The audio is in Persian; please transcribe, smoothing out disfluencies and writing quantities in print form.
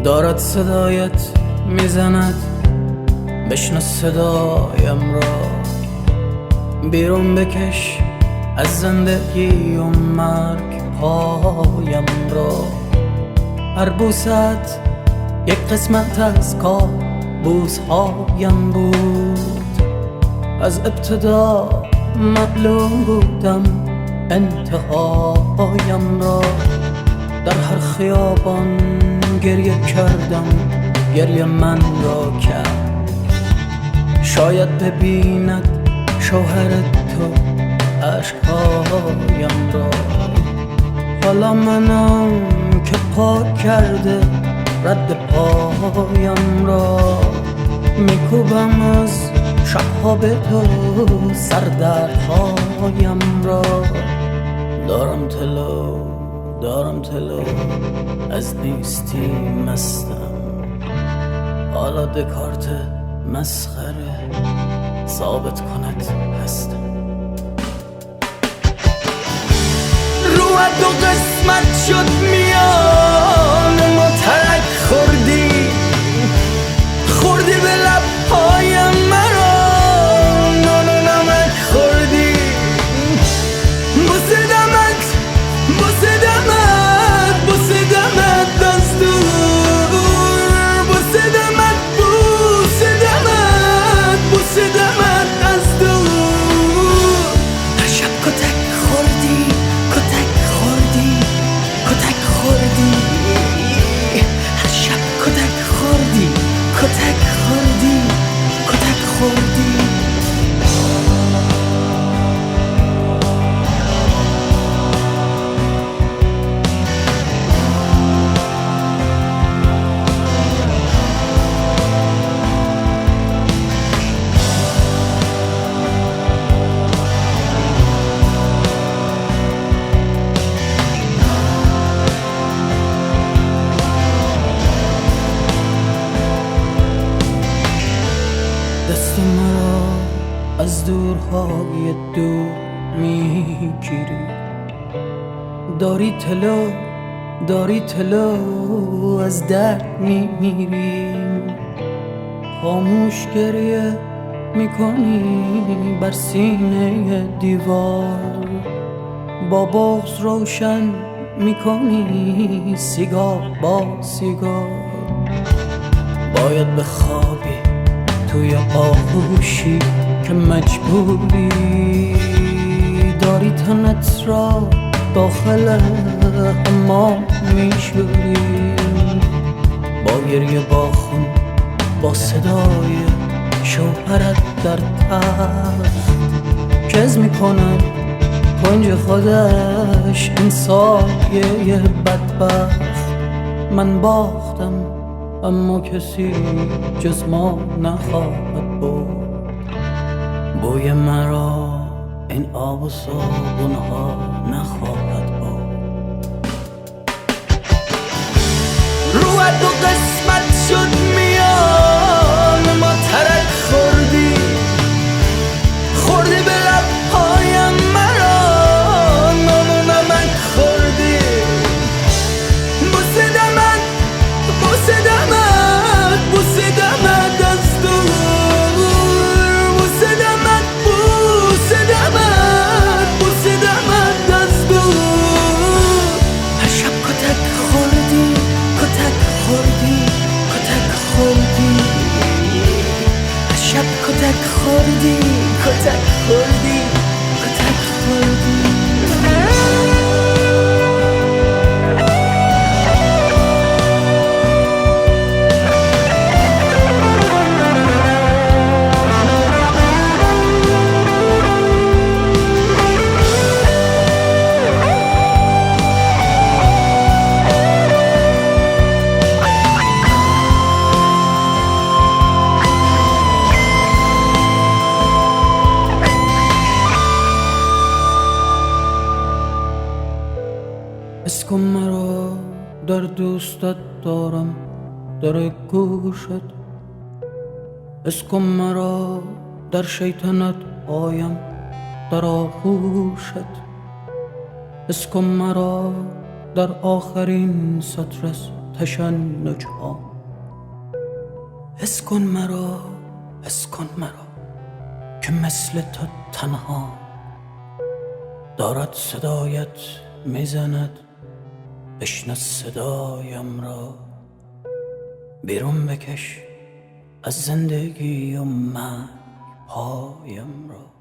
دارد صدایت میزند بشنو صدایم را، بیرون بکش از زندگی و مرگ پایم را. هر بوست یک قسمت از کابوسهایم بود، از ابتدا معلوم بودم انتهایم را. در هر خیابان گریه کردم، گریه من را کرد. شاید ببیند شوهر تو عشقهایم را. حالا منم که پاک کرده رد پایم را. میکوبم از شبها به تو سردردهایم را. دارم تلو از نیستی مستم. حالا دکارت مسخره ثابت کند هستم. روح دو قسمت شد میان ما، ترک خوردی به لبهایم مرا. نان و نمک خوردی، بوسیدمت از دور. بوسیدمت از دور. هر شب کتک خوردی. هر شب کتک خوردی. دست مرا از دورهای دور میگیری. داری تلو از درد میمیری. خاموش گریه میکنی بر سینه دیوار. با بغض روشن میکنی سیگار با سیگار. باید بخوابی توی آغوشی که مجبوری. داری تنت را داخل حمام میشوری. با گریه با خون با صدای شوهرت در تخت کز میکنم کنج خودش این سایه بدبخت. من باختم اما کسی جز ما نخواهد بود. بوی مرا این آب و صابونها نخواهد بود. روح دو قسمت شد میان ما، ترک خوردی به لبهایم مرا. نان و نمک خوردی. بوسیدمت از دور. بوسیدمت از دور. هر شب کتک خوردی. حس کن مرا در دوستت دارم در گوشت، حس کن مرا در شیطنت آیم در آغوشت، حس کن مرا در آخرین سطر از تشنج‌ها، حس کن مرا، حس کن مرا که مثل تو تنها دارد صدایت میزند، بشنو صدایم را، بیرون بکش از زندگی و مرگ پایم را.